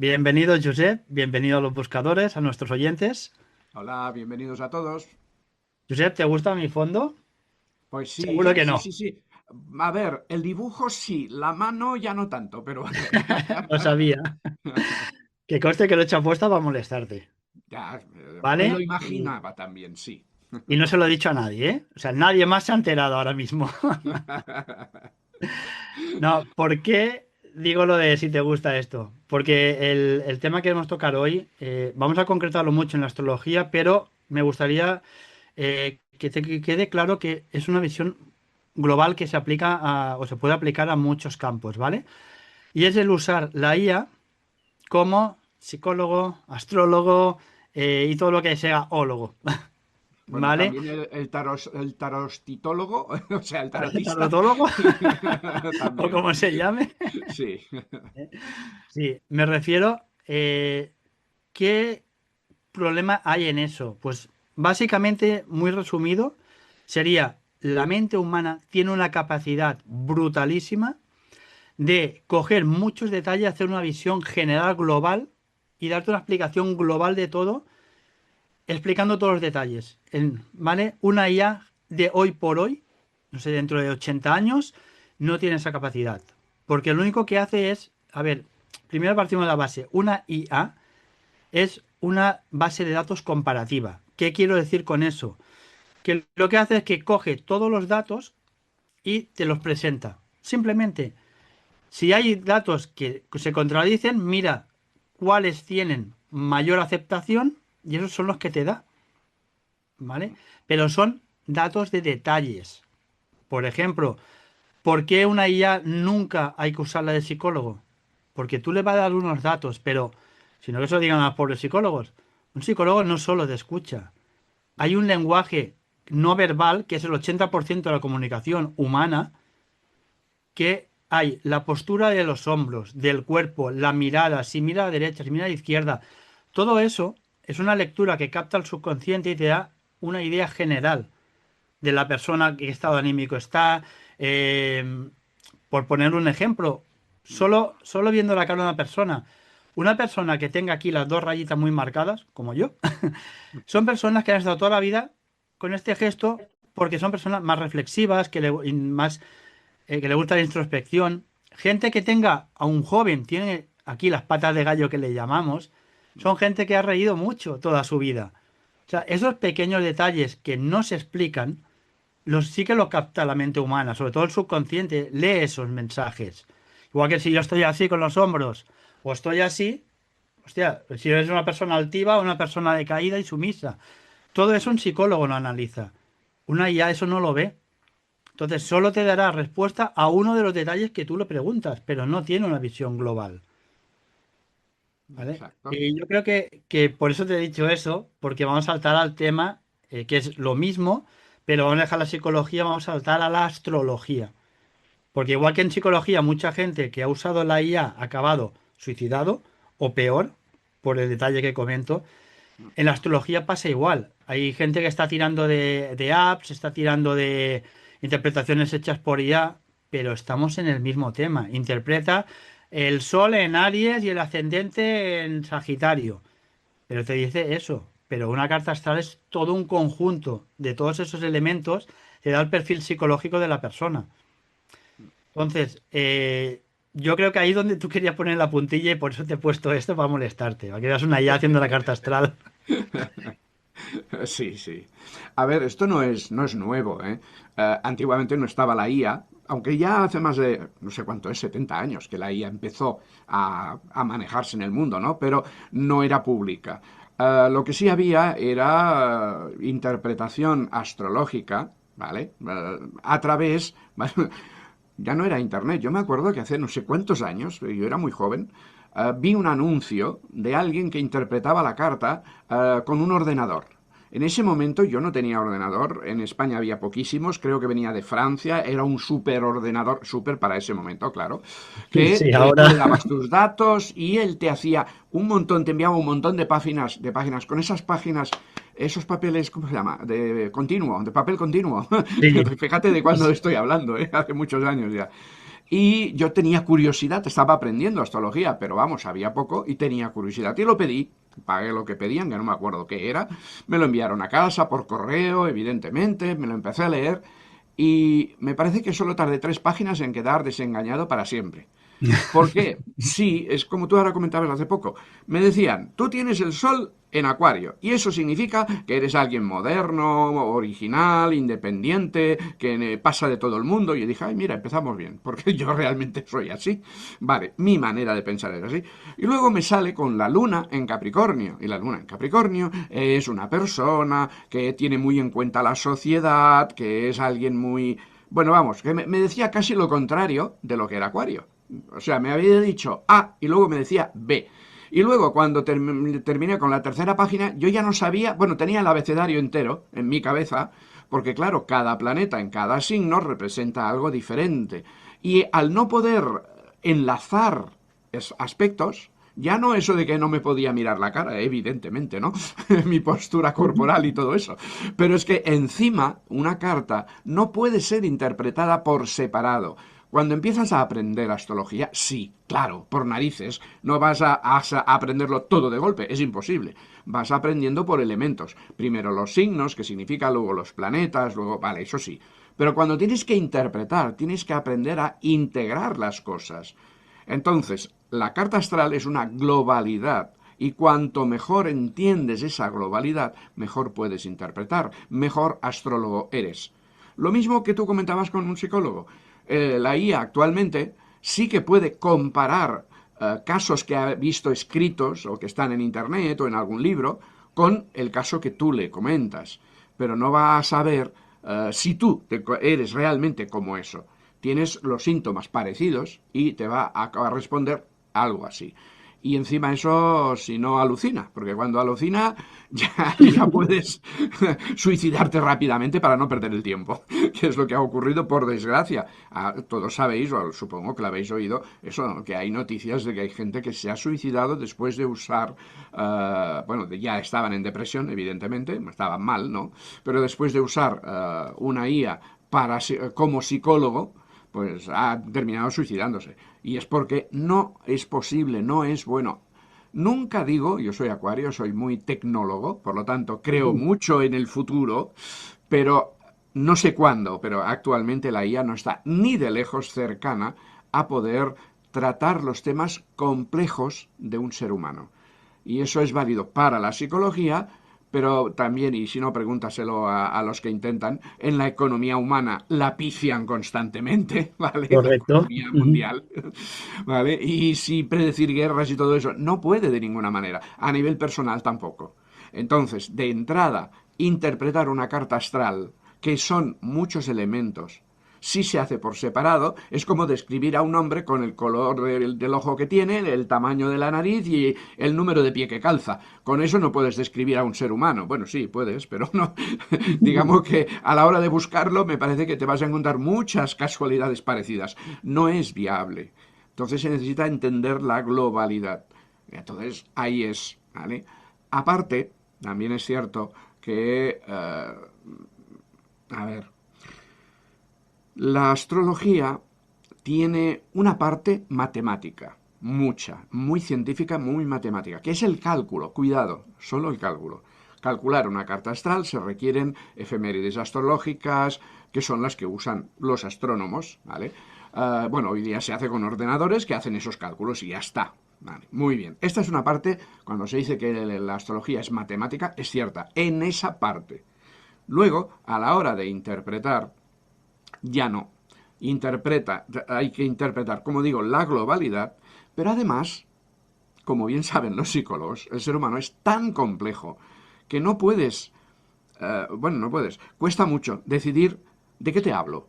Bienvenido, Josep, bienvenido a los buscadores, a nuestros oyentes. Hola, bienvenidos a todos. Josep, ¿te gusta mi fondo? Pues Seguro sí, que sí, no. sí, sí. A ver, el dibujo sí, la mano ya no tanto, pero vale. Lo sabía. Que conste que lo he hecho apuesta para molestarte, Ya, me lo ¿vale? imaginaba también, sí. Y no se lo he dicho a nadie, ¿eh? O sea, nadie más se ha enterado ahora mismo. No, ¿por qué digo lo de si te gusta esto? Porque el tema que vamos a tocar hoy, vamos a concretarlo mucho en la astrología, pero me gustaría que quede claro que es una visión global que se aplica o se puede aplicar a muchos campos, ¿vale? Y es el usar la IA como psicólogo, astrólogo y todo lo que sea ólogo, Bueno, ¿vale? también el tarostitólogo, o sea, el tarotista, Tarotólogo o también. como se llame. Sí. Sí, me refiero, ¿qué problema hay en eso? Pues básicamente, muy resumido, sería la mente humana tiene una capacidad brutalísima de coger muchos detalles, hacer una visión general global y darte una explicación global de todo, explicando todos los detalles. ¿Vale? Una IA de hoy por hoy, no sé, dentro de 80 años, no tiene esa capacidad. Porque lo único que hace es, a ver, primero partimos de la base, una IA es una base de datos comparativa. ¿Qué quiero decir con eso? Que lo que hace es que coge todos los datos y te los presenta. Simplemente, si hay datos que se contradicen, mira cuáles tienen mayor aceptación y esos son los que te da, ¿vale? Pero son datos de detalles. Por ejemplo, ¿por qué una IA nunca hay que usarla de psicólogo? Porque tú le vas a dar unos datos, pero si no que eso digan a los pobres psicólogos, un psicólogo no solo te escucha. Hay un lenguaje no verbal, que es el 80% de la comunicación humana, que hay la postura de los hombros, del cuerpo, la mirada, si mira a la derecha, si mira a la izquierda. Todo eso es una lectura que capta el subconsciente y te da una idea general de la persona, qué estado anímico está. Por poner un ejemplo, solo viendo la cara de una persona que tenga aquí las dos rayitas muy marcadas, como yo, son personas que han estado toda la vida con este gesto porque son personas más reflexivas, que le gusta la introspección. Gente que tenga a un joven, tiene aquí las patas de gallo que le llamamos, son gente que ha reído mucho toda su vida. O sea, esos pequeños detalles que no se explican, sí que lo capta la mente humana, sobre todo el subconsciente, lee esos mensajes. Igual que si yo estoy así con los hombros, o estoy así, hostia, si eres una persona altiva o una persona decaída y sumisa. Todo eso un psicólogo lo analiza. Una IA eso no lo ve. Entonces solo te dará respuesta a uno de los detalles que tú le preguntas, pero no tiene una visión global. ¿Vale? Exacto. Y yo creo que por eso te he dicho eso, porque vamos a saltar al tema, que es lo mismo, pero vamos a dejar la psicología, vamos a saltar a la astrología. Porque igual que en psicología, mucha gente que ha usado la IA ha acabado suicidado o peor, por el detalle que comento, en la astrología pasa igual. Hay gente que está tirando de apps, está tirando de interpretaciones hechas por IA, pero estamos en el mismo tema. Interpreta el sol en Aries y el ascendente en Sagitario. Pero te dice eso. Pero una carta astral es todo un conjunto de todos esos elementos que da el perfil psicológico de la persona. Entonces, yo creo que ahí donde tú querías poner la puntilla y por eso te he puesto esto para molestarte, para que veas una IA haciendo la carta astral. Sí, sí. A ver, esto no es nuevo, ¿eh? Antiguamente no estaba la IA, aunque ya hace más de, no sé cuánto es, 70 años que la IA empezó a manejarse en el mundo, ¿no? Pero no era pública. Lo que sí había era interpretación astrológica, ¿vale? A través, ya no era internet. Yo me acuerdo que hace no sé cuántos años, yo era muy joven, vi un anuncio de alguien que interpretaba la carta con un ordenador. En ese momento yo no tenía ordenador, en España había poquísimos, creo que venía de Francia, era un super ordenador, super para ese momento, claro, que Sí, tú le ahora. dabas tus datos y él te hacía un montón, te enviaba un montón de páginas, con esas páginas, esos papeles, ¿cómo se llama? De continuo, de papel continuo. Sí, Fíjate de cuándo estoy hablando, ¿eh? Hace muchos años ya. Y yo tenía curiosidad, estaba aprendiendo astrología, pero vamos, sabía poco y tenía curiosidad. Y lo pedí, pagué lo que pedían, que no me acuerdo qué era. Me lo enviaron a casa por correo, evidentemente, me lo empecé a leer y me parece que solo tardé 3 páginas en quedar desengañado para siempre. ¿Por qué? Sí, es como tú ahora comentabas hace poco. Me decían, tú tienes el sol en Acuario y eso significa que eres alguien moderno, original, independiente, que pasa de todo el mundo. Y yo dije, ay, mira, empezamos bien, porque yo realmente soy así. Vale, mi manera de pensar es así. Y luego me sale con la luna en Capricornio. Y la luna en Capricornio es una persona que tiene muy en cuenta la sociedad, que es alguien muy... Bueno, vamos, que me decía casi lo contrario de lo que era Acuario. O sea, me había dicho A y luego me decía B. Y luego, cuando terminé con la tercera página, yo ya no sabía, bueno, tenía el abecedario entero en mi cabeza, porque claro, cada planeta en cada signo representa algo diferente. Y al no poder enlazar aspectos, ya no eso de que no me podía mirar la cara, evidentemente, ¿no? Mi postura corporal y todo eso. Pero es que encima una carta no puede ser interpretada por separado. Cuando empiezas a aprender astrología, sí, claro, por narices, no vas a aprenderlo todo de golpe, es imposible. Vas aprendiendo por elementos. Primero los signos, que significa luego los planetas, luego, vale, eso sí. Pero cuando tienes que interpretar, tienes que aprender a integrar las cosas. Entonces, la carta astral es una globalidad y cuanto mejor entiendes esa globalidad, mejor puedes interpretar, mejor astrólogo eres. Lo mismo que tú comentabas con un psicólogo. La IA actualmente sí que puede comparar casos que ha visto escritos o que están en Internet o en algún libro con el caso que tú le comentas, pero no va a saber si tú eres realmente como eso. Tienes los síntomas parecidos y te va a responder algo así. Y encima eso, si no alucina, porque cuando alucina ya puedes suicidarte rápidamente para no perder el tiempo, que es lo que ha ocurrido por desgracia. Todos sabéis, o supongo que lo habéis oído, eso, que hay noticias de que hay gente que se ha suicidado después de usar, bueno, ya estaban en depresión, evidentemente, estaban mal, ¿no? Pero después de usar una IA como psicólogo, pues ha terminado suicidándose. Y es porque no es posible, no es bueno. Nunca digo, yo soy acuario, soy muy tecnólogo, por lo tanto creo mucho en el futuro, pero no sé cuándo, pero actualmente la IA no está ni de lejos cercana a poder tratar los temas complejos de un ser humano. Y eso es válido para la psicología, pero también, y si no, pregúntaselo a los que intentan, en la economía humana la pician constantemente, ¿vale? La Correcto. economía Ujú. mundial, ¿vale? Y si predecir guerras y todo eso, no puede de ninguna manera, a nivel personal tampoco. Entonces, de entrada, interpretar una carta astral, que son muchos elementos, si se hace por separado, es como describir a un hombre con el color del ojo que tiene, el tamaño de la nariz y el número de pie que calza. Con eso no puedes describir a un ser humano. Bueno, sí, puedes, pero no. Digamos que a la hora de buscarlo me parece que te vas a encontrar muchas casualidades parecidas. No es viable. Entonces se necesita entender la globalidad. Entonces ahí es, ¿vale? Aparte, también es cierto que, a ver, la astrología tiene una parte matemática, mucha, muy científica, muy matemática, que es el cálculo, cuidado, solo el cálculo. Calcular una carta astral se requieren efemérides astrológicas, que son las que usan los astrónomos, ¿vale? Bueno, hoy día se hace con ordenadores que hacen esos cálculos y ya está. Vale, muy bien. Esta es una parte, cuando se dice que la astrología es matemática, es cierta, en esa parte. Luego, a la hora de interpretar, ya no. Hay que interpretar, como digo, la globalidad, pero además, como bien saben los psicólogos, el ser humano es tan complejo que no puedes, bueno, no puedes, cuesta mucho decidir de qué te hablo.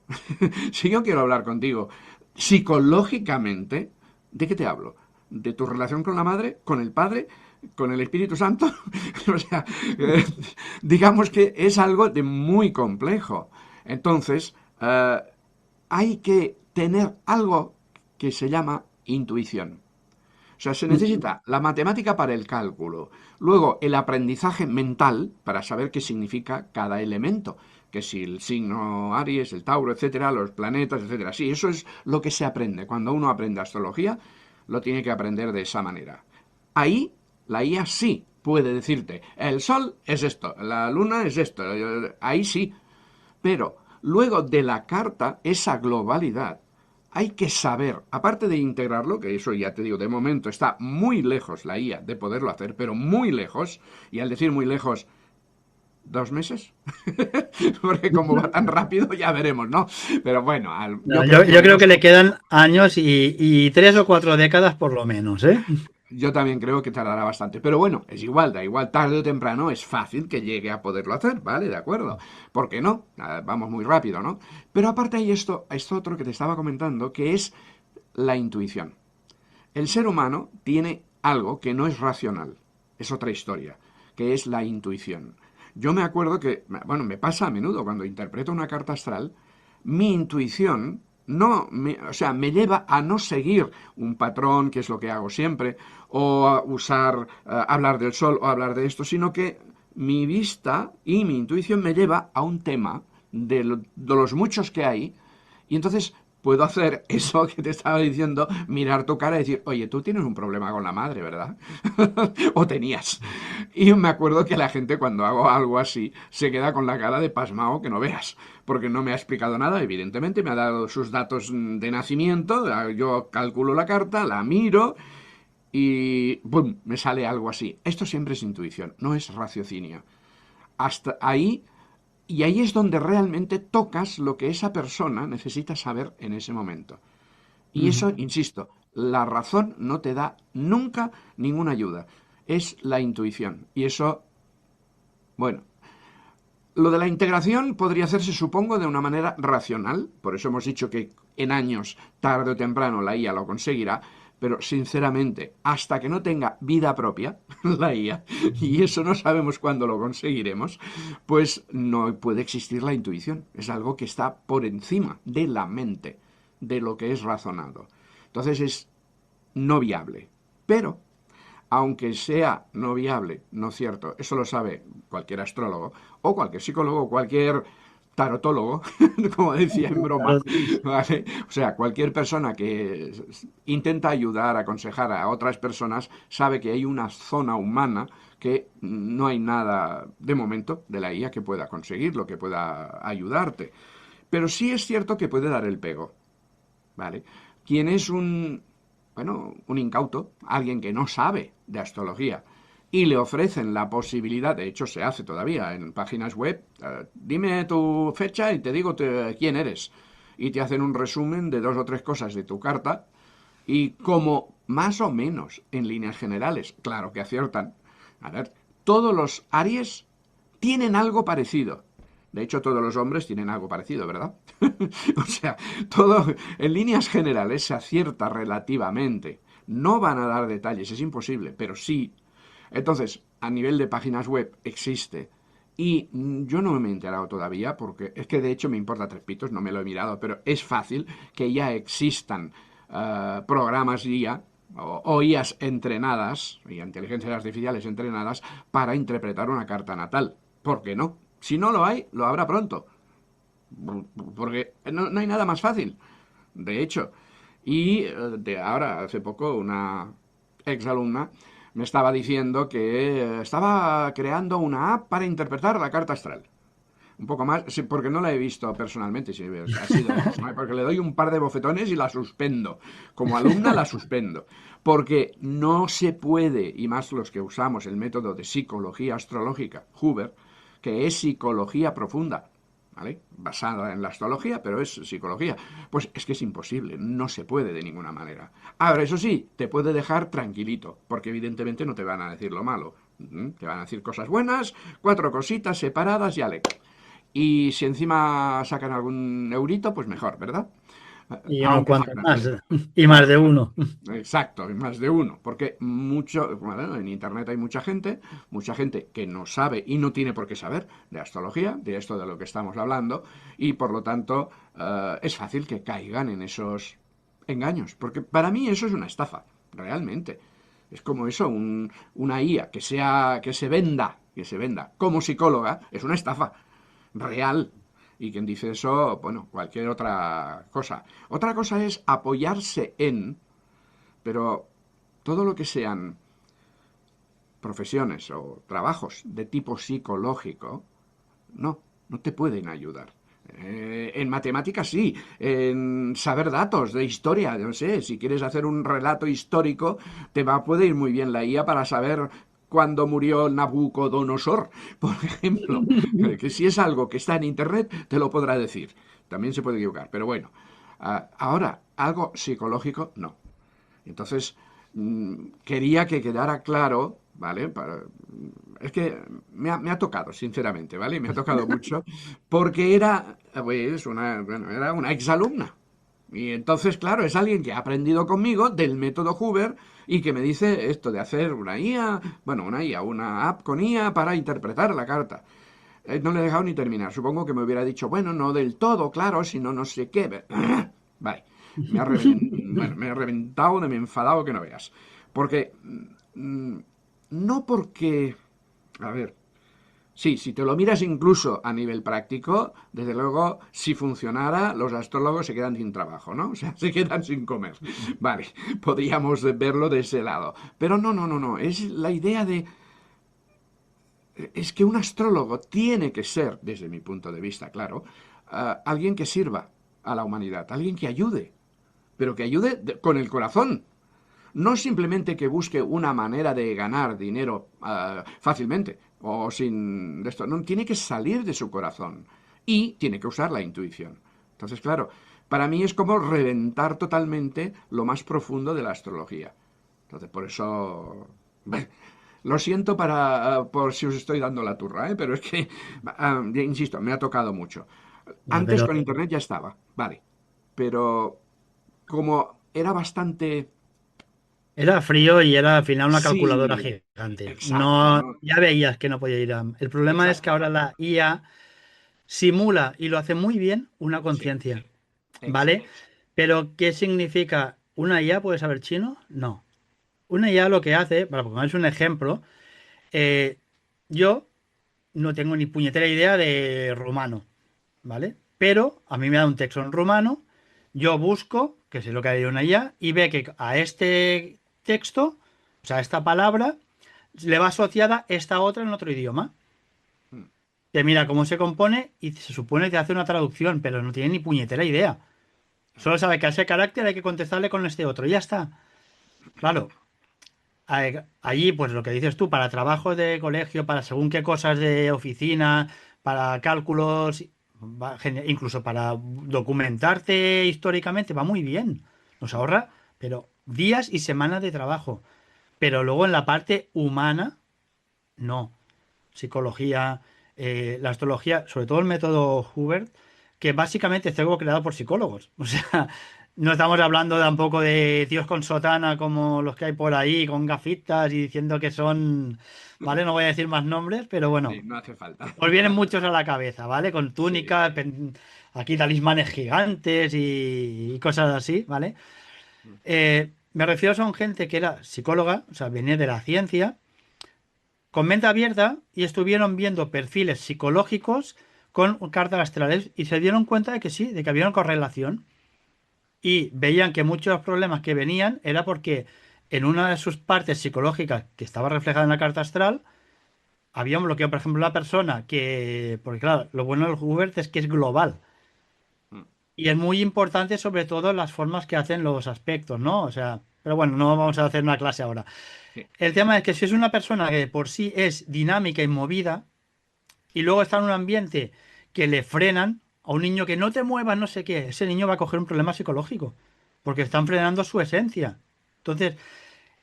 Si yo quiero hablar contigo psicológicamente, ¿de qué te hablo? ¿De tu relación con la madre, con el padre, con el Espíritu Santo? O sea, digamos que es algo de muy complejo. Entonces, hay que tener algo que se llama intuición. O sea, se necesita la matemática para el cálculo, luego el aprendizaje mental para saber qué significa cada elemento, que si el signo Aries, el Tauro, etcétera, los planetas, etcétera. Sí, eso es lo que se aprende. Cuando uno aprende astrología, lo tiene que aprender de esa manera. Ahí, la IA sí puede decirte, el Sol es esto, la Luna es esto, ahí sí. Pero luego de la carta, esa globalidad, hay que saber, aparte de integrarlo, que eso ya te digo, de momento está muy lejos la IA de poderlo hacer, pero muy lejos, y al decir muy lejos, 2 meses, porque como va tan rápido ya veremos, ¿no? Pero bueno, No, yo creo que yo al creo que menos le quedan años y 3 o 4 décadas por lo menos, ¿eh? yo también creo que tardará bastante. Pero bueno, es igual, da igual, tarde o temprano es fácil que llegue a poderlo hacer, ¿vale? De acuerdo. ¿Por qué no? Vamos muy rápido, ¿no? Pero aparte hay esto otro que te estaba comentando, que es la intuición. El ser humano tiene algo que no es racional, es otra historia, que es la intuición. Yo me acuerdo que, bueno, me pasa a menudo cuando interpreto una carta astral, mi intuición no, o sea, me lleva a no seguir un patrón, que es lo que hago siempre, o a usar, hablar del sol o hablar de esto, sino que mi vista y mi intuición me lleva a un tema de los muchos que hay, y entonces puedo hacer eso que te estaba diciendo, mirar tu cara y decir, oye, tú tienes un problema con la madre, ¿verdad? O tenías. Y me acuerdo que la gente cuando hago algo así se queda con la cara de pasmao que no veas, porque no me ha explicado nada, evidentemente, me ha dado sus datos de nacimiento, yo calculo la carta, la miro y ¡pum! Me sale algo así. Esto siempre es intuición, no es raciocinio. Hasta ahí y ahí es donde realmente tocas lo que esa persona necesita saber en ese momento. Y Ujú. eso, insisto, la razón no te da nunca ninguna ayuda. Es la intuición. Y eso, bueno, lo de la integración podría hacerse, supongo, de una manera racional. Por eso hemos dicho que en años, tarde o temprano, la IA lo conseguirá. Pero sinceramente, hasta que no tenga vida propia, la IA, y eso no sabemos cuándo lo conseguiremos, pues no puede existir la intuición. Es algo que está por encima de la mente, de lo que es razonado. Entonces es no viable. Pero aunque sea no viable, no cierto, eso lo sabe cualquier astrólogo, o cualquier psicólogo, o cualquier tarotólogo, como decía en broma, ¿vale? O sea, cualquier persona que intenta ayudar, aconsejar a otras personas, sabe que hay una zona humana que no hay nada, de momento, de la IA que pueda conseguirlo, que pueda ayudarte. Pero sí es cierto que puede dar el pego, ¿vale? Quien es un incauto, alguien que no sabe de astrología, y le ofrecen la posibilidad, de hecho se hace todavía en páginas web, dime tu fecha y te digo quién eres. Y te hacen un resumen de 2 o 3 cosas de tu carta, y como más o menos en líneas generales, claro que aciertan. A ver, todos los Aries tienen algo parecido. De hecho, todos los hombres tienen algo parecido, ¿verdad? O sea, todo en líneas generales se acierta relativamente. No van a dar detalles, es imposible, pero sí. Entonces, a nivel de páginas web existe. Y yo no me he enterado todavía, porque es que de hecho me importa 3 pitos, no me lo he mirado, pero es fácil que ya existan programas IA o IAs entrenadas, y inteligencias artificiales entrenadas, para interpretar una carta natal. ¿Por qué no? Si no lo hay, lo habrá pronto. Porque no hay nada más fácil, de hecho. Y de ahora, hace poco, una exalumna me estaba diciendo que estaba creando una app para interpretar la carta astral. Un poco más, sí, porque no la he visto personalmente, sí, ha sido porque le doy un par de bofetones y la suspendo. Como alumna la suspendo. Porque no se puede, y más los que usamos el método de psicología astrológica, Huber, que es psicología profunda, ¿vale? Basada en la astrología, pero es psicología. Pues es que es imposible, no se puede de ninguna manera. Ahora, eso sí, te puede dejar tranquilito, porque evidentemente no te van a decir lo malo. Te van a decir cosas buenas, 4 cositas separadas y ale. Y si encima sacan algún eurito, pues mejor, ¿verdad? Y unos Aunque cuantos faltan. más, y más Claro, de claro. uno. Exacto, más de uno. Porque bueno, en Internet hay mucha gente que no sabe y no tiene por qué saber de astrología, de esto de lo que estamos hablando, y por lo tanto es fácil que caigan en esos engaños. Porque para mí eso es una estafa, realmente. Es como eso, una IA que se venda como psicóloga, es una estafa real. Y quien dice eso, bueno, cualquier otra cosa. Otra cosa es apoyarse en, pero todo lo que sean profesiones o trabajos de tipo psicológico, no, no te pueden ayudar. En matemáticas sí, en saber datos de historia, no sé, si quieres hacer un relato histórico, puede ir muy bien la IA para saber cuándo murió Nabucodonosor, por ejemplo, que si es algo que está en Internet, te lo podrá decir. También se puede equivocar, pero bueno. Ahora, algo psicológico, no. Entonces, quería que quedara claro, ¿vale? Es que me ha tocado, sinceramente, ¿vale? Me ha tocado mucho, porque era, pues, bueno, era una exalumna. Y entonces, claro, es alguien que ha aprendido conmigo del método Hoover y que me dice esto de hacer una IA, bueno, una IA, una app con IA para interpretar la carta. No le he dejado ni terminar. Supongo que me hubiera dicho, bueno, no del todo, claro, sino no sé qué. Vale, bueno, me he reventado, me he enfadado que no veas. Porque, no porque, a ver, sí, si te lo miras incluso a nivel práctico, desde luego, si funcionara, los astrólogos se quedan sin trabajo, ¿no? O sea, se quedan sin comer. Vale, podríamos verlo de ese lado. Pero no, no, no, no. Es la idea de es que un astrólogo tiene que ser, desde mi punto de vista, claro, alguien que sirva a la humanidad, alguien que ayude, pero que ayude con el corazón. No simplemente que busque una manera de ganar dinero fácilmente o sin de esto. No, tiene que salir de su corazón y tiene que usar la intuición. Entonces, claro, para mí es como reventar totalmente lo más profundo de la astrología. Entonces, por eso lo siento por si os estoy dando la turra, ¿eh? Pero es que, insisto, me ha tocado mucho. Ya, Antes pero con internet ya estaba, vale. Pero como era bastante... era frío y era al final una calculadora Sí, gigante. exacto, No, ¿no? ya veías que no podía ir a... El problema es que Exacto. ahora la IA simula y lo hace muy bien una Sí, conciencia, ¿vale? exacto. Pero ¿qué significa? ¿Una IA puede saber chino? No. Una IA lo que hace, para poneros un ejemplo, eh, yo no tengo ni puñetera idea de rumano, ¿vale? Pero a mí me da un texto en rumano, yo busco, que sé lo que hay una IA, y ve que a este texto, o sea, a esta palabra, le va asociada esta otra en otro idioma. Mm. Te mira cómo se compone y se supone que hace una traducción, pero no tiene ni puñetera idea. Solo sabe que a ese carácter hay que contestarle con este otro, y ya está. Claro, allí, pues lo que dices tú, para trabajos de colegio, para según qué cosas de oficina, para cálculos, incluso para documentarte históricamente, va muy bien. Nos ahorra, pero días y semanas de trabajo. Pero luego en la parte humana, no. Psicología, la astrología, sobre todo el método Hubert, que básicamente es algo creado por psicólogos. O sea, no estamos hablando tampoco de tíos con sotana como los que hay por ahí, con gafitas y diciendo que son, ¿vale? No voy a decir más nombres, pero Sí, bueno, no hace falta. os vienen muchos a la cabeza, ¿vale? Con Sí, túnicas, aquí talismanes gigantes y cosas así, ¿vale? Me refiero son gente que era psicóloga, o sea, venía de la ciencia con mente abierta y estuvieron viendo perfiles psicológicos con cartas astrales y se dieron cuenta de que sí, de que había una correlación y veían que muchos problemas que venían era porque en una de sus partes psicológicas que estaba reflejada en la carta astral había un bloqueo, por ejemplo, una persona que, porque claro, lo bueno del Hubert es que es global mm, y es muy importante sobre todo las formas que hacen los aspectos, ¿no? O sea, pero bueno, no vamos a hacer una clase ahora. sí, El tema es que si es una persona que por sí es dinámica y movida, y luego está en un ambiente que le frenan a un niño que no te muevas, no sé qué, ese niño va a coger un problema psicológico, porque están frenando su esencia. Entonces,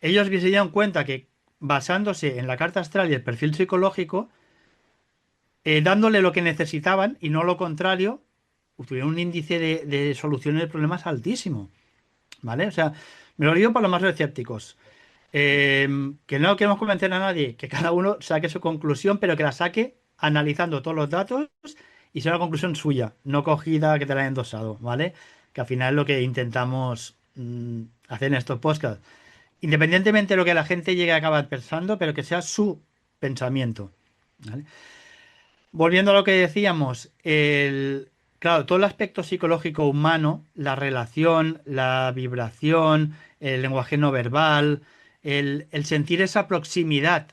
ellos se dieron cuenta que basándose en la carta astral y el perfil psicológico, dándole lo que necesitaban y no lo contrario, tuvieron un índice de soluciones de problemas altísimo, ¿vale? O sea, me lo digo para los más escépticos. Que no queremos convencer a nadie, que cada uno saque su conclusión, pero que la saque analizando todos los datos y sea una conclusión suya, no cogida que te la hayan endosado, ¿vale? Que al final es lo que intentamos hacer en estos podcasts. Independientemente de lo que la gente llegue a acabar pensando, pero que sea su pensamiento, ¿vale? volviendo a lo que decíamos, claro, todo el aspecto psicológico humano, la relación, la vibración, el lenguaje no verbal, el sentir esa proximidad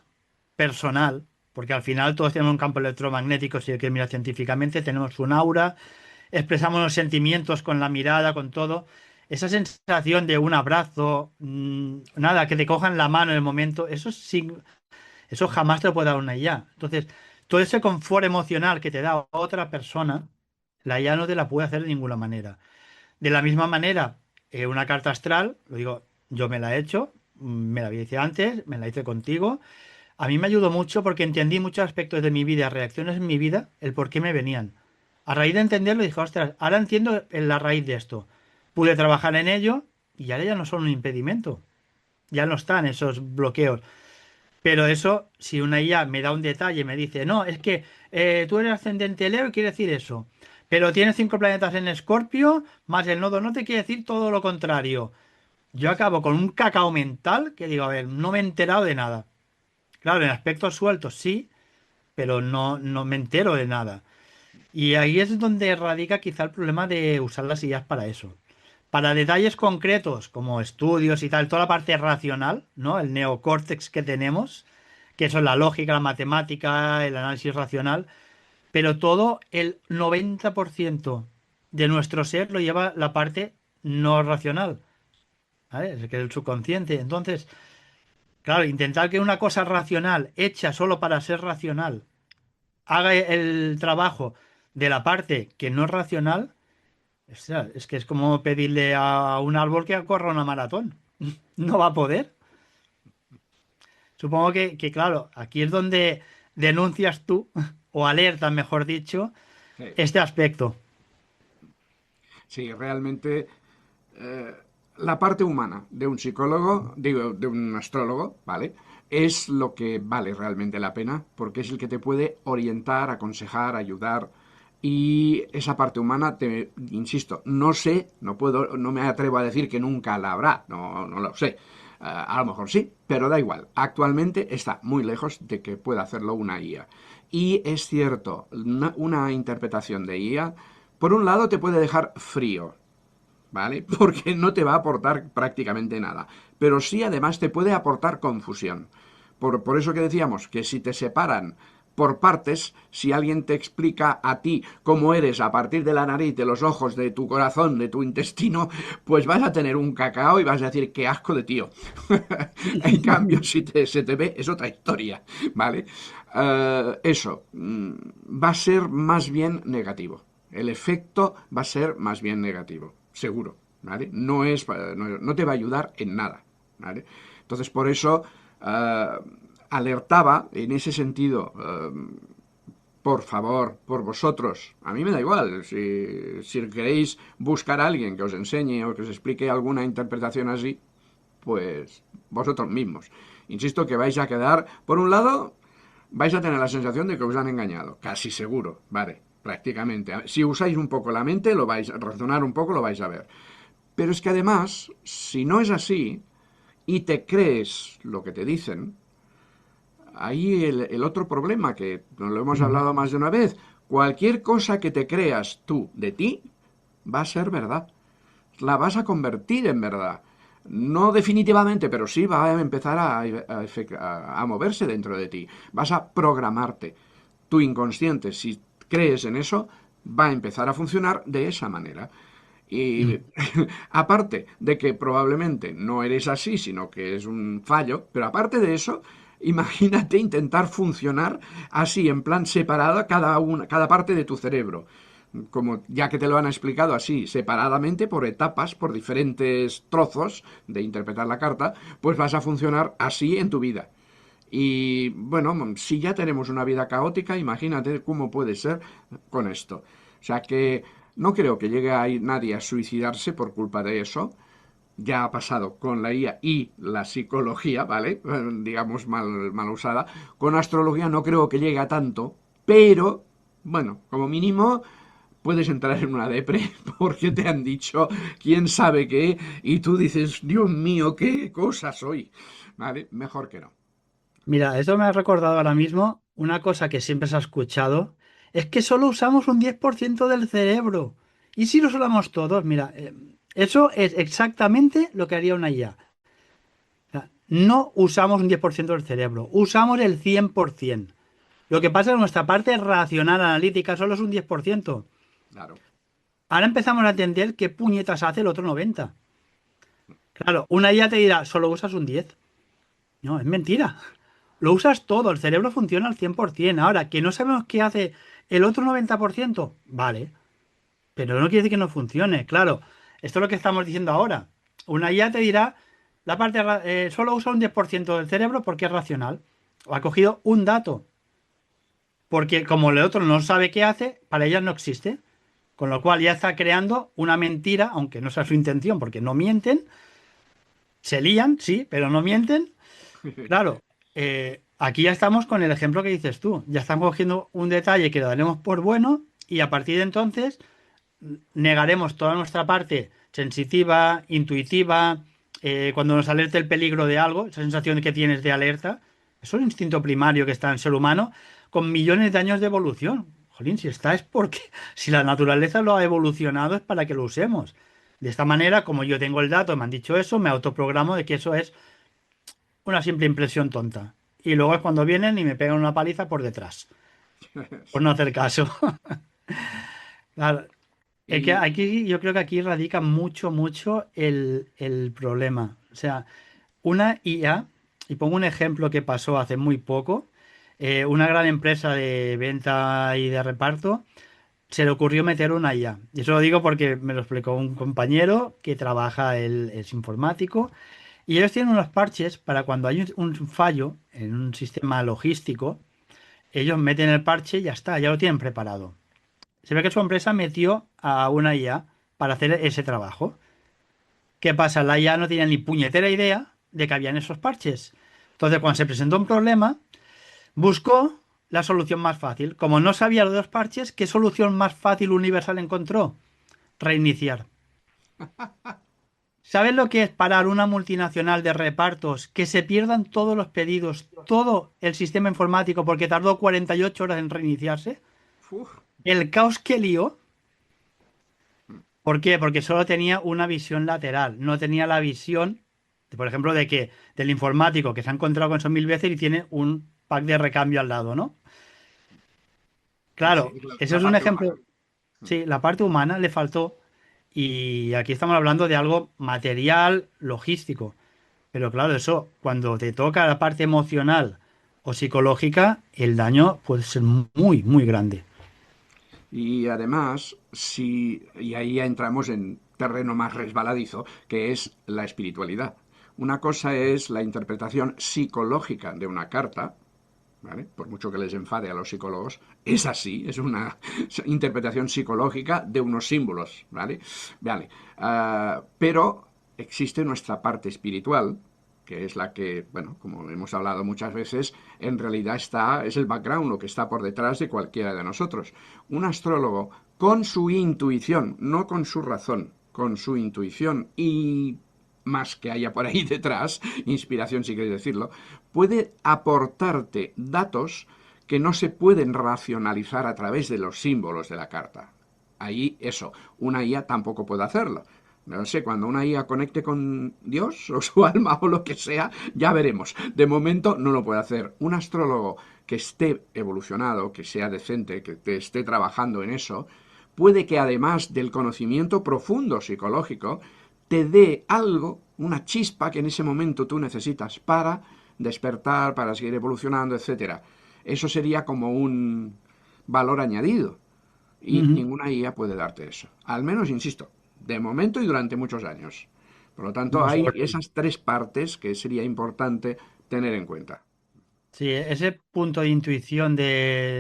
personal, porque al final todos tenemos un campo electromagnético, si hay que mirar científicamente, tenemos un aura, expresamos los sentimientos con la mirada, con todo. Esa sensación de un abrazo, nada, que te cojan la mano en el momento, eso sí, eso jamás te lo puede dar una IA. Entonces, todo ese confort emocional que te da otra persona, la IA no te la puede hacer de ninguna manera. De la misma manera, una carta astral, lo digo, yo me la he hecho, me la hice antes, me la hice contigo. A mí me ayudó mucho porque entendí muchos aspectos de mi vida, reacciones en mi vida, el por qué me venían. A raíz de entenderlo, dije, ostras, ahora entiendo la raíz de esto. Pude trabajar en ello y ahora ya no son un impedimento. Ya no están esos bloqueos. Pero eso, si una IA me da un detalle y me dice, no, es que tú eres ascendente Leo y quiere decir eso. Pero tienes 5 planetas en Escorpio, más el nodo no te quiere decir todo lo contrario. Yo acabo con un cacao mental que digo, a ver, no me he enterado de nada. Claro, en aspectos sueltos sí, pero no me entero de nada. Y ahí es donde radica quizá el problema de usar las IAs para eso. Para detalles concretos, como estudios y tal, toda la parte racional, ¿no? El neocórtex que tenemos, que son la lógica, la matemática, el análisis racional, pero todo el 90% de nuestro ser lo lleva la parte no racional, ¿vale? Es que es el subconsciente. Entonces, claro, intentar que una cosa racional, hecha solo para ser racional, haga el trabajo de la parte que no es racional, ostras, es que es como pedirle a un árbol que corra una maratón. No va a poder. Supongo claro, aquí es donde denuncias tú, o alertas, mejor dicho, Sí, este aspecto. sí, realmente eh, la parte humana de un psicólogo, digo, de un astrólogo, ¿vale? Es lo que vale realmente la pena, porque es el que te puede orientar, aconsejar, ayudar. Y esa parte humana, te insisto, no sé, no puedo, no me atrevo a decir que nunca la habrá, no lo sé. A lo mejor sí, pero da igual. Actualmente está muy lejos de que pueda hacerlo una IA. Y es cierto, una interpretación de IA, por un lado te puede dejar frío, ¿vale? Porque no te va a aportar prácticamente nada. Pero sí además te puede aportar confusión. Por eso que decíamos que si te separan por partes, si alguien te explica a ti cómo eres a partir de la nariz, de los ojos, de tu corazón, de tu intestino, pues vas a tener un cacao y vas a decir, qué asco de tío. En cambio, si se te ve, es otra historia, ¿vale? Eso va a ser más bien negativo. El efecto va a ser más bien negativo, seguro, ¿vale? No te va a ayudar en nada, ¿vale? Entonces, por eso alertaba en ese sentido, por favor, por vosotros, a mí me da igual, si queréis buscar a alguien que os enseñe o que os explique alguna interpretación así, pues vosotros mismos. Insisto que vais a quedar, por un lado, vais a tener la sensación de que os han engañado, casi seguro, vale, prácticamente. Si usáis un poco la mente, lo vais a razonar un poco, lo vais a ver. Pero es que además, si no es así y te crees lo que te dicen, ahí el otro problema que nos lo hemos Ujú. hablado más de una vez, cualquier cosa que te creas tú de ti va a ser verdad, la vas a convertir en verdad. No definitivamente, pero sí va a empezar a moverse dentro de ti. Vas a programarte. Tu inconsciente, si crees en eso, va a empezar a funcionar de esa manera. Y Mm. aparte de que probablemente no eres así, sino que es un fallo, pero aparte de eso, imagínate intentar funcionar así, en plan separada, cada parte de tu cerebro. Como ya que te lo han explicado así, separadamente, por etapas, por diferentes trozos de interpretar la carta, pues vas a funcionar así en tu vida. Y bueno, si ya tenemos una vida caótica, imagínate cómo puede ser con esto. O sea que no creo que llegue a ir nadie a suicidarse por culpa de eso. Ya ha pasado con la IA y la psicología, ¿vale? Digamos mal usada. Con astrología no creo que llegue a tanto, pero bueno, como mínimo puedes entrar en una depre porque te han dicho quién sabe qué y tú dices, Dios mío, qué cosa soy. ¿Vale? Mejor que no. Mira, eso me ha recordado ahora mismo una cosa que siempre se ha escuchado. es que solo usamos un 10% del cerebro. ¿Y si lo usamos todos? Mira, eso es exactamente lo que haría una IA. O sea, no usamos un 10% del cerebro, usamos el 100%. Lo que pasa es que nuestra parte racional, analítica, solo es un 10%. Claro. Ahora empezamos a entender qué puñetas hace el otro 90%. Claro, una IA te dirá, solo usas un 10%. No, es mentira. Lo usas todo, el cerebro funciona al 100%. Ahora, que no sabemos qué hace el otro 90%, vale, pero no quiere decir que no funcione. Claro, esto es lo que estamos diciendo ahora. Una IA te dirá, solo usa un 10% del cerebro porque es racional. O ha cogido un dato, porque como el otro no sabe qué hace, para ella no existe. Con lo cual ya está creando una mentira, aunque no sea su intención, porque no mienten, se lían, sí, pero no mienten. Claro, aquí ya estamos con el ejemplo que dices tú. Ya están cogiendo un detalle que lo daremos por bueno y a partir de entonces negaremos toda nuestra parte sensitiva, intuitiva, cuando nos alerte el peligro de algo, esa sensación que tienes de alerta, es un instinto primario que está en el ser humano con millones de años de evolución. Jolín, si está es porque, si la naturaleza lo ha evolucionado es para que lo usemos. De esta manera, como yo tengo el dato, me han dicho eso, me autoprogramo de que eso es una simple impresión tonta. Y luego es cuando vienen y me pegan una paliza por detrás, por no Sí. hacer caso. Claro, es que Y aquí, yo creo que aquí radica mucho, mucho el problema. O sea, una IA, y pongo un ejemplo que pasó hace muy poco, una gran empresa de venta y de reparto se le ocurrió meter una IA. Y eso lo digo porque me lo explicó un compañero que trabaja, él es informático, y ellos tienen unos parches para cuando hay un fallo en un sistema logístico, ellos meten el parche y ya está, ya lo tienen preparado. Se ve que su empresa metió a una IA para hacer ese trabajo. ¿Qué pasa? La IA no tenía ni puñetera idea de que habían esos parches. Entonces, cuando se presentó un problema, buscó la solución más fácil. Como no sabía lo de los parches, ¿qué solución más fácil universal encontró? Reiniciar. ¿Sabes lo que es parar una multinacional de repartos, que se pierdan todos los pedidos, todo el sistema informático porque tardó 48 horas en reiniciarse? uf, El caos que lió. ¿Por qué? Porque solo tenía una visión lateral, no tenía la visión, por ejemplo, de que del informático que se ha encontrado con eso mil veces y tiene un pack de recambio al lado, ¿no? sí, Claro, eso la es un parte humana. ejemplo. Sí, la parte humana le faltó y aquí estamos hablando de algo material, logístico. Pero claro, eso, cuando te toca la parte emocional o psicológica, el daño puede ser muy, muy grande. Y además, si, y ahí ya entramos en terreno más resbaladizo, que es la espiritualidad. Una cosa es la interpretación psicológica de una carta, ¿vale? Por mucho que les enfade a los psicólogos, es así, es una interpretación psicológica de unos símbolos, ¿vale? Vale. Pero existe nuestra parte espiritual, que es la que, bueno, como hemos hablado muchas veces, en realidad es el background, lo que está por detrás de cualquiera de nosotros. Un astrólogo, con su intuición, no con su razón, con su intuición y más que haya por ahí detrás, inspiración si queréis decirlo, puede aportarte datos que no se pueden racionalizar a través de los símbolos de la carta. Ahí eso, una IA tampoco puede hacerlo. No sé, cuando una IA conecte con Dios o su alma o lo que sea, ya veremos. De momento no lo puede hacer. Un astrólogo que esté evolucionado, que sea decente, que te esté trabajando en eso, puede que además del conocimiento profundo psicológico, te dé algo, una chispa que en ese momento tú necesitas para despertar, para seguir evolucionando, etcétera. Eso sería como un valor añadido. Y Ujú. ninguna IA puede darte eso. Al menos, insisto, de momento y durante muchos años. Por lo tanto, No, hay sobre- esas tres partes que sería importante tener en cuenta. Sí, ese punto de intuición de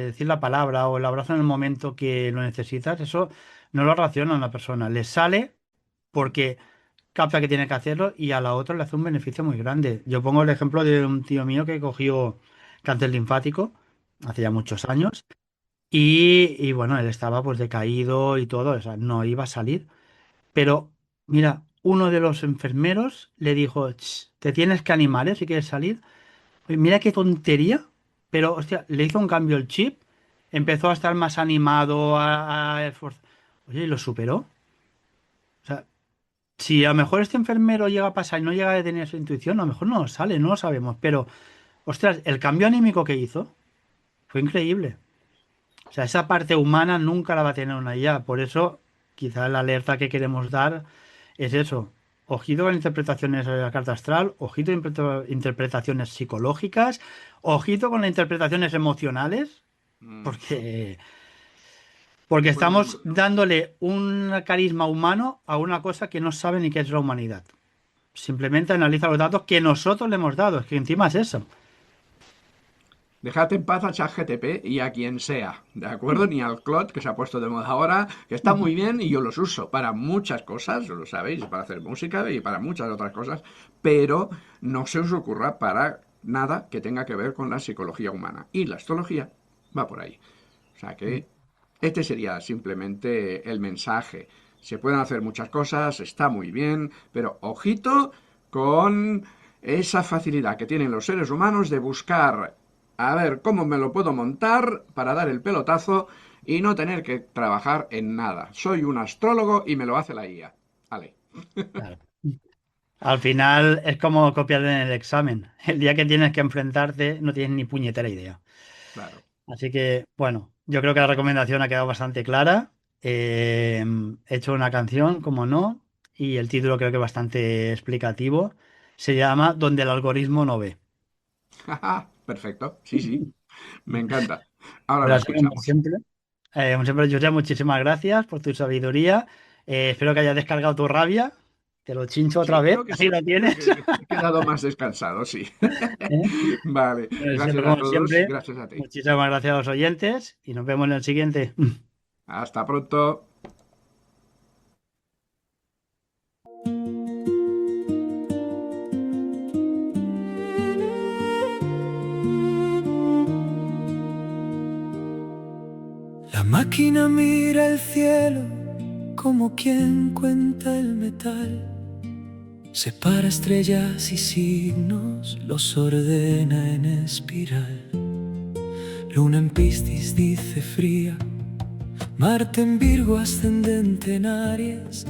decir la palabra o el abrazo en el momento que lo necesitas, eso no lo raciona a una persona. Le sale porque capta que tiene que hacerlo y a la otra le hace un beneficio muy grande. Yo pongo el ejemplo de un tío mío que cogió cáncer linfático hace ya muchos años y bueno, él estaba pues decaído y todo, o sea, no iba a salir. Pero mira, uno de los enfermeros le dijo, "Ch, te tienes que animar, ¿eh? Si quieres salir. Oye, mira qué tontería, pero hostia, le hizo un cambio el chip empezó a estar más animado, Oye, y lo superó. O sea, si a lo mejor este enfermero llega a pasar y no llega a tener su intuición, a lo mejor no sale, no lo sabemos. Pero, ostras, el cambio anímico que hizo fue increíble. O sea, esa parte humana nunca la va a tener una IA. Por eso, quizás la alerta que queremos dar es eso. Ojito con interpretaciones de la carta astral, ojito con interpretaciones psicológicas, ojito con las interpretaciones emocionales, Mm. porque Pues estamos dándole un carisma humano a una cosa que no sabe ni qué es la humanidad. Simplemente analiza los datos que nosotros le hemos dado. Es que encima es eso. dejad en paz a ChatGPT y a quien sea, ¿de acuerdo? Ni al Claude, que se ha puesto de moda ahora, que está muy bien y yo los uso para muchas cosas, lo sabéis, para hacer música y para muchas otras cosas, pero no se os ocurra para nada que tenga que ver con la psicología humana. Y la astrología va por ahí. O sea que este sería simplemente el mensaje. Se pueden hacer muchas cosas, está muy bien, pero ojito con esa facilidad que tienen los seres humanos de buscar a ver cómo me lo puedo montar para dar el pelotazo y no tener que trabajar en nada. Soy un astrólogo y me lo hace la IA. Vale, Claro. Al final es como copiar en el examen. El día que tienes que enfrentarte no tienes ni puñetera idea. claro. Así que, bueno, yo creo que la recomendación ha quedado bastante clara. He hecho una canción, como no, y el título creo que es bastante explicativo. Se llama Donde el algoritmo no ve. Perfecto, sí, sí, me encanta. Ahora la Pues así como escuchamos. siempre, José, muchísimas gracias por tu sabiduría. Espero que hayas descargado tu rabia. Te lo chincho otra Sí, vez, creo que así sí, lo creo tienes. que he quedado más descansado, sí. ¿Eh? Vale, Siempre, gracias a como todos, siempre, gracias a ti. muchísimas gracias a los oyentes y nos vemos en el siguiente. Hasta pronto. La máquina mira el cielo como quien cuenta el metal. Separa estrellas y signos, los ordena en espiral. Luna en Piscis dice fría, Marte en Virgo, ascendente en Aries.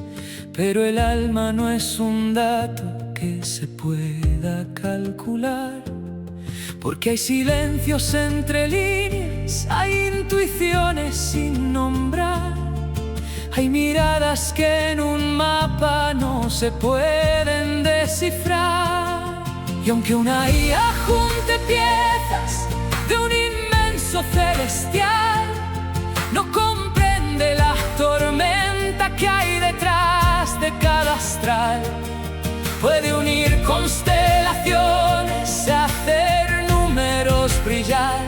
Pero el alma no es un dato que se pueda calcular, porque hay silencios entre líneas, hay intuiciones sin nombrar, hay miradas que en un mapa no se pueden descifrar. Y aunque una IA junte piezas de un inmenso celestial, no comprende la tormenta que hay detrás de cada astral. Puede unir constelaciones, hacer números brillar,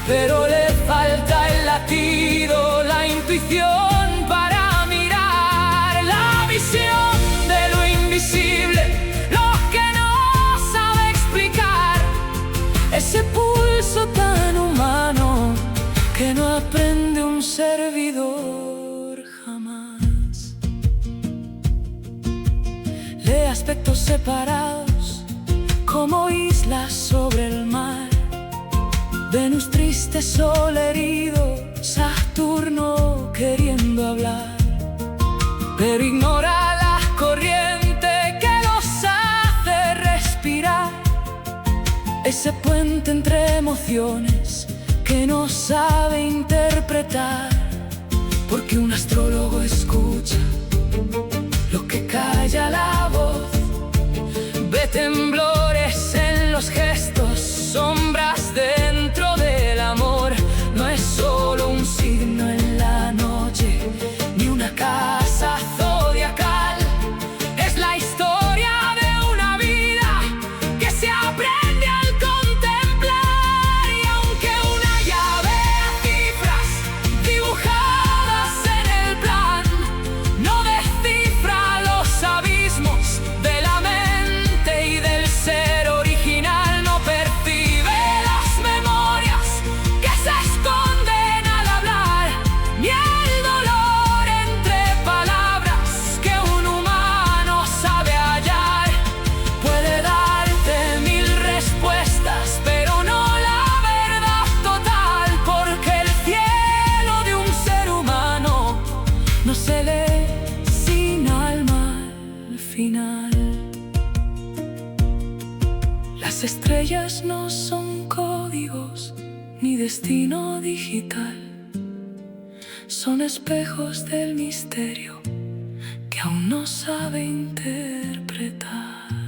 pero le falta el latido, la intuición para mirar la visión de lo invisible, lo que no sabe explicar, ese pulso tan humano que no aprende un servidor jamás. De aspectos separados como islas sobre el mar, Venus triste, Sol herido, Saturno queriendo hablar, pero ignora la corriente que los hace respirar, ese puente entre emociones que no sabe interpretar, porque un astrólogo escucha lo que calla la voz, ve temblores en los gestos, sombras dentro del amor. No es solo un signo en la noche, ni una casa zodiacal, es la historia de una vida que se aprende al contemplar. Y aunque una llave a cifras dibujadas en el plan no descifra los abismos de la mente y del estrellas no son códigos ni destino digital, son espejos del misterio que aún no sabe interpretar.